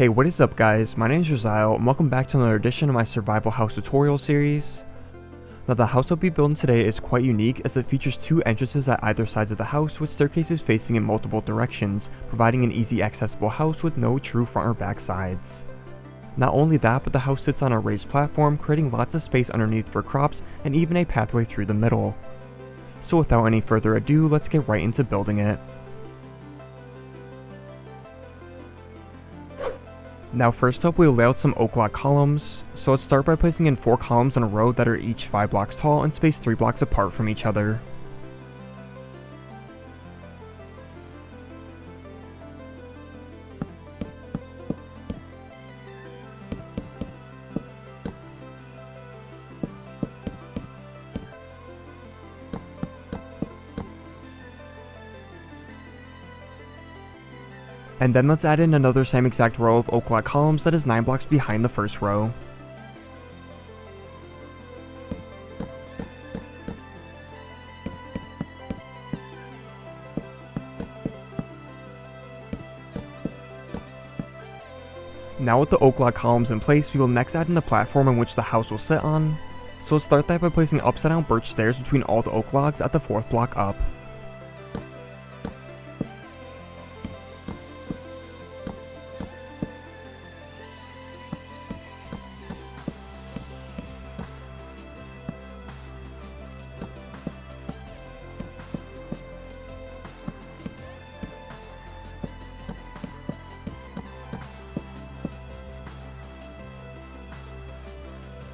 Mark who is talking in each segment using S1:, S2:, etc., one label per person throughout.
S1: Hey, what is up guys, my name is Rizzial and welcome back to another edition of my survival house tutorial series. Now the house I'll be building today is quite unique as it features two entrances at either sides of the house with staircases facing in multiple directions, providing an easy accessible house with no true front or back sides. Not only that, but the house sits on a raised platform, creating lots of space underneath for crops and even a pathway through the middle. So without any further ado, let's get right into building it. Now first up, we'll lay out some oclock columns, so let's start by placing in 4 columns in a row that are each 5 blocks tall and spaced 3 blocks apart from each other. And then let's add in another same exact row of oclock columns that is 9 blocks behind the first row. Now with the oclock columns in place, we will next add in the platform in which the house will sit on. So let's start that by placing upside down birch stairs between all the oak logs at the 4th block up.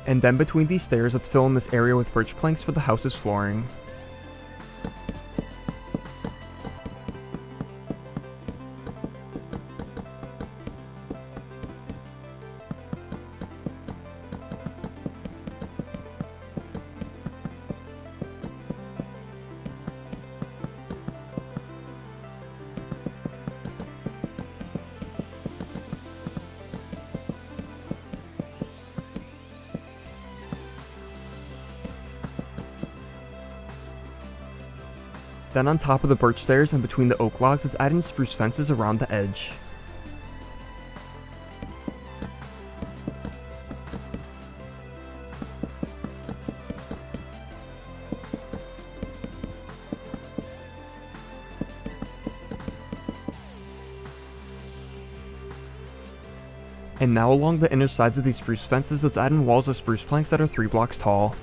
S1: And then between these stairs, let's fill in this area with birch planks for the house's flooring. Then on top of the birch stairs and between the oak logs, let's add in spruce fences around the edge. And now along the inner sides of these spruce fences, let's add in walls of spruce planks that are 3 blocks tall.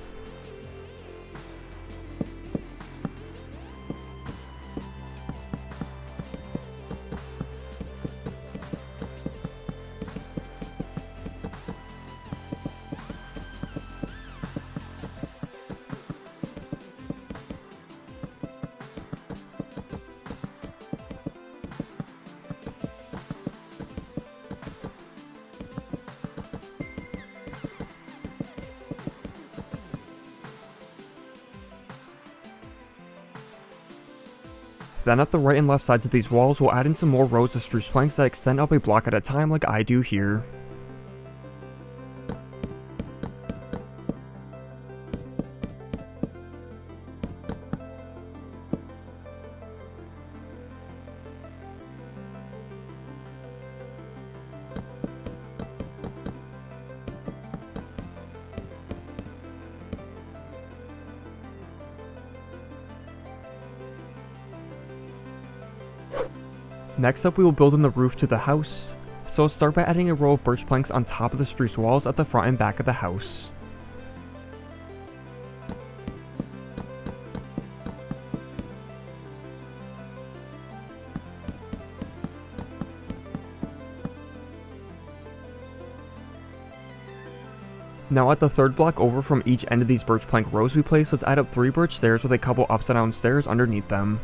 S1: Then at the right and left sides of these walls, we'll add in some more rows of spruce planks that extend up a block at a time like I do here. Next up, we will build in the roof to the house, so let's start by adding a row of birch planks on top of the spruce walls at the front and back of the house. Now at the 3rd block over from each end of these birch plank rows we place, let's add up 3 birch stairs with a couple upside down stairs underneath them.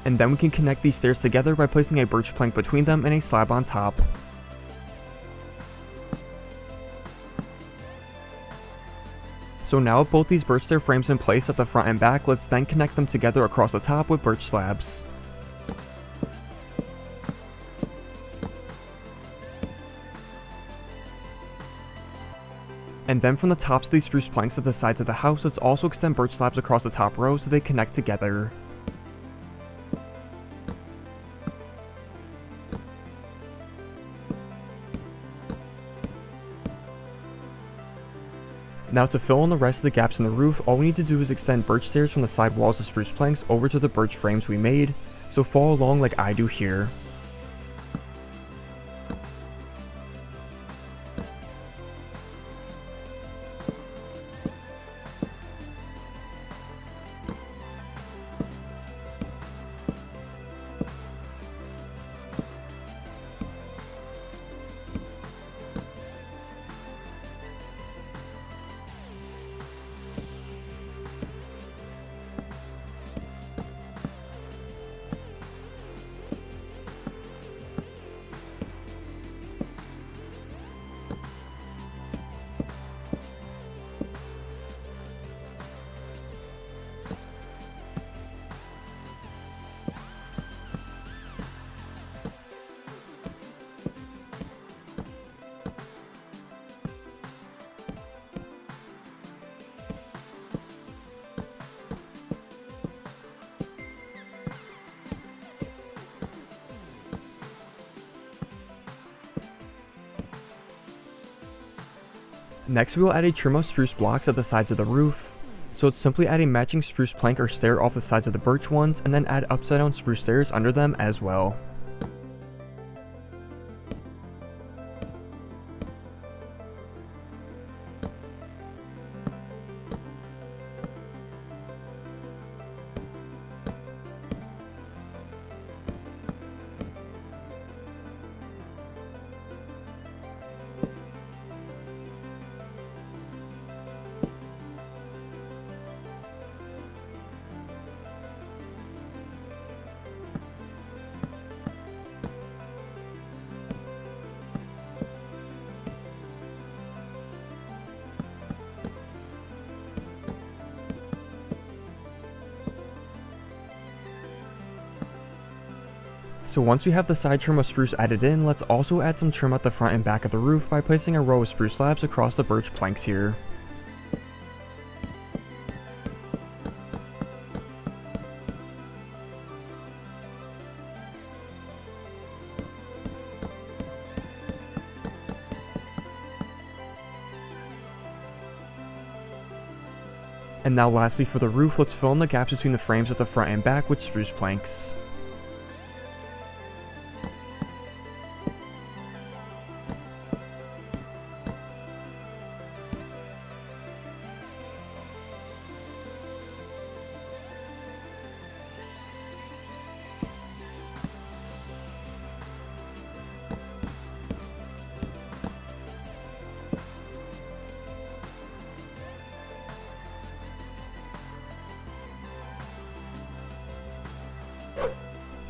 S1: And then we can connect these stairs together by placing a birch plank between them and a slab on top. So now with both these birch stair frames in place at the front and back, let's then connect them together across the top with birch slabs. And then from the tops of these spruce planks at the sides of the house, let's also extend birch slabs across the top row so they connect together. Now to fill in the rest of the gaps in the roof, all we need to do is extend birch stairs from the side walls of spruce planks over to the birch frames we made, so follow along like I do here. Next we will add a trim of spruce blocks at the sides of the roof. So it's simply add a matching spruce plank or stair off the sides of the birch ones and then add upside down spruce stairs under them as well. So once we have the side trim of spruce added in, let's also add some trim at the front and back of the roof by placing a row of spruce slabs across the birch planks here. And now lastly for the roof, let's fill in the gaps between the frames at the front and back with spruce planks.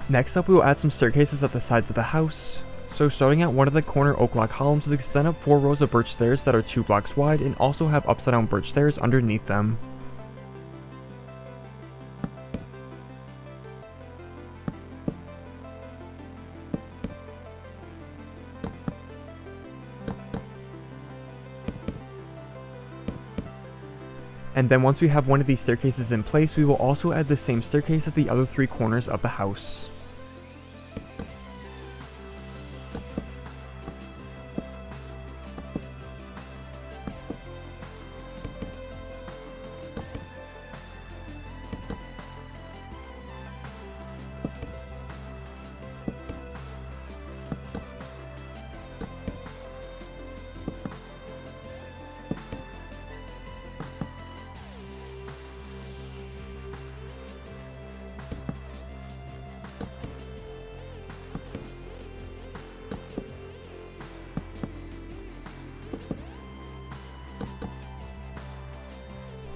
S1: Next up we will add some staircases at the sides of the house. So starting at one of the corner oclock columns, let's extend up 4 rows of birch stairs that are 2 blocks wide and also have upside down birch stairs underneath them. And then once we have one of these staircases in place, we will also add the same staircase at the other 3 corners of the house.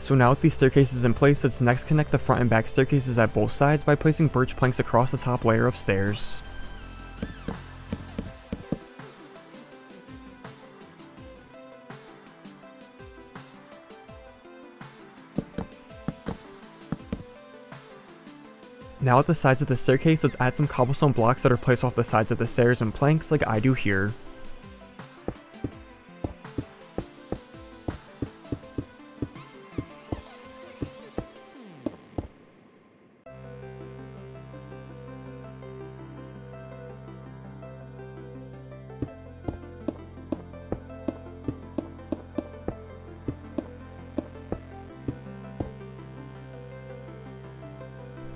S1: So now with these staircases in place, let's next connect the front and back staircases at both sides by placing birch planks across the top layer of stairs. Now at the sides of the staircase, let's add some cobblestone blocks that are placed off the sides of the stairs and planks like I do here.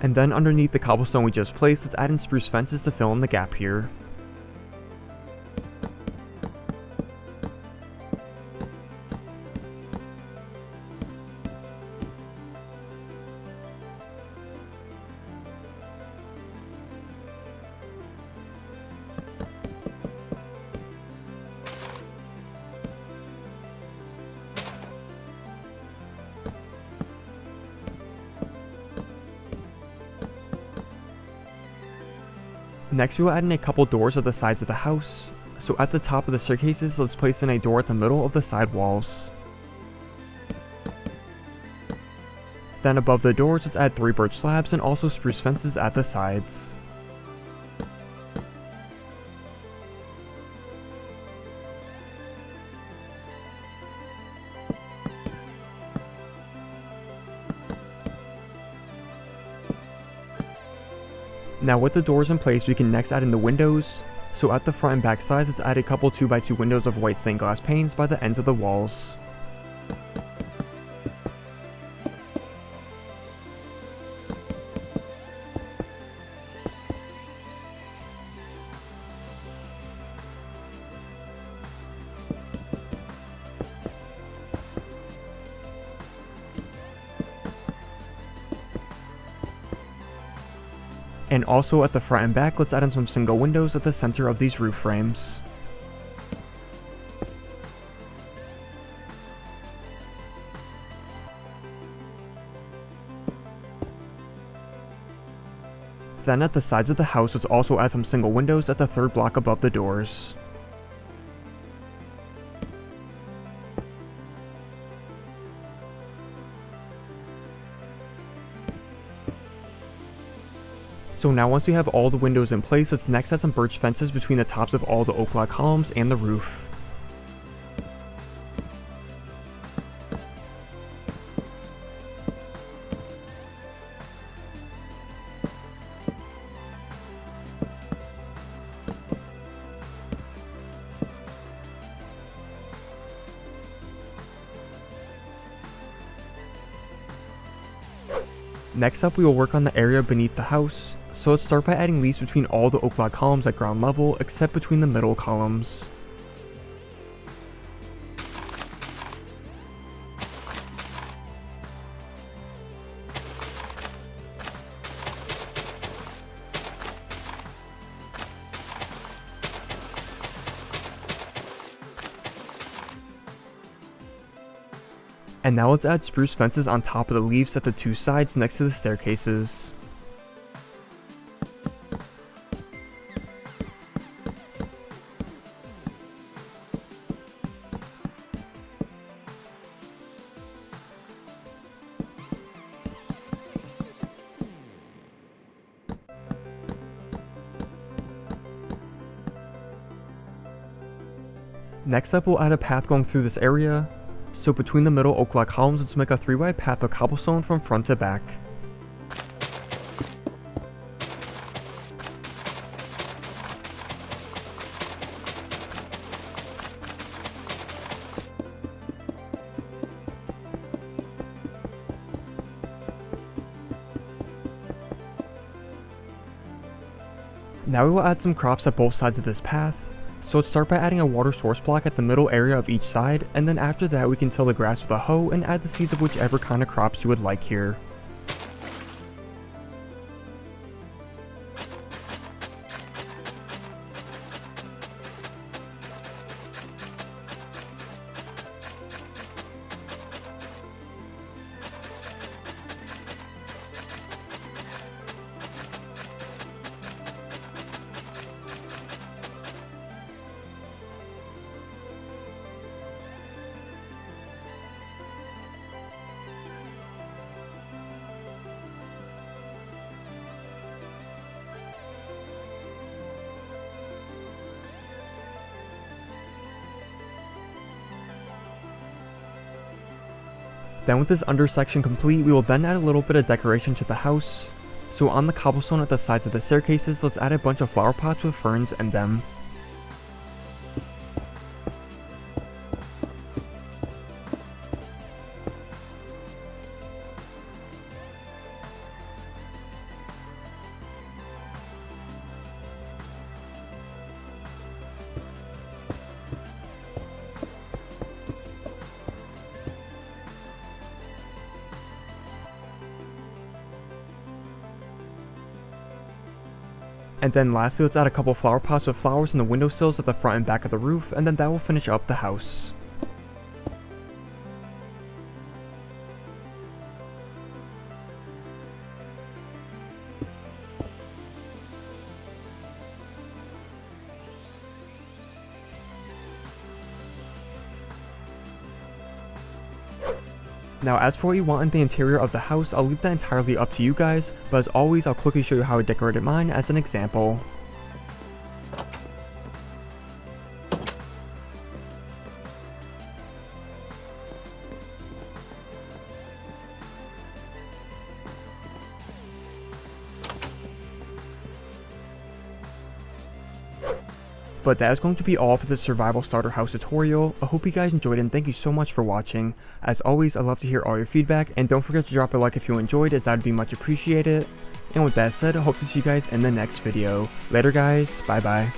S1: And then underneath the cobblestone we just placed, let's add in spruce fences to fill in the gap here. Next we will add in a couple doors at the sides of the house. So at the top of the staircases, let's place in a door at the middle of the side walls. Then above the doors, let's add 3 birch slabs and also spruce fences at the sides. Now with the doors in place, we can next add in the windows. So at the front and back sides, let's add a couple 2x2 windows of white stained glass panes by the ends of the walls. And also at the front and back, let's add in some single windows at the center of these roof frames. Then at the sides of the house, let's also add some single windows at the third block above the doors. So now once we have all the windows in place, let's next add some birch fences between the tops of all the oclock columns and the roof. Next up, we will work on the area beneath the house. So let's start by adding leaves between all the oclock columns at ground level, except between the middle columns. And now let's add spruce fences on top of the leaves at the 2 sides next to the staircases. Next up, we'll add a path going through this area. So between the middle oclock columns, let's make a 3-wide path of cobblestone from front to back. Now we will add some crops at both sides of this path. So let's start by adding a water source block at the middle area of each side, and then after that we can till the grass with a hoe and add the seeds of whichever kind of crops you would like here. Then with this under section complete, we will then add a little bit of decoration to the house. So on the cobblestone at the sides of the staircases, let's add a bunch of flower pots with ferns in them. And then lastly, let's add a couple flower pots with flowers in the windowsills at the front and back of the roof, and then that will finish up the house. Now as for what you want in the interior of the house, I'll leave that entirely up to you guys, but as always I'll quickly show you how I decorated mine as an example. But that is going to be all for this survival starter house tutorial. I hope you guys enjoyed it and thank you so much for watching. As always, I'd love to hear all your feedback and don't forget to drop a like if you enjoyed, as that would be much appreciated. And with that said, I hope to see you guys in the next video. Later guys, bye bye.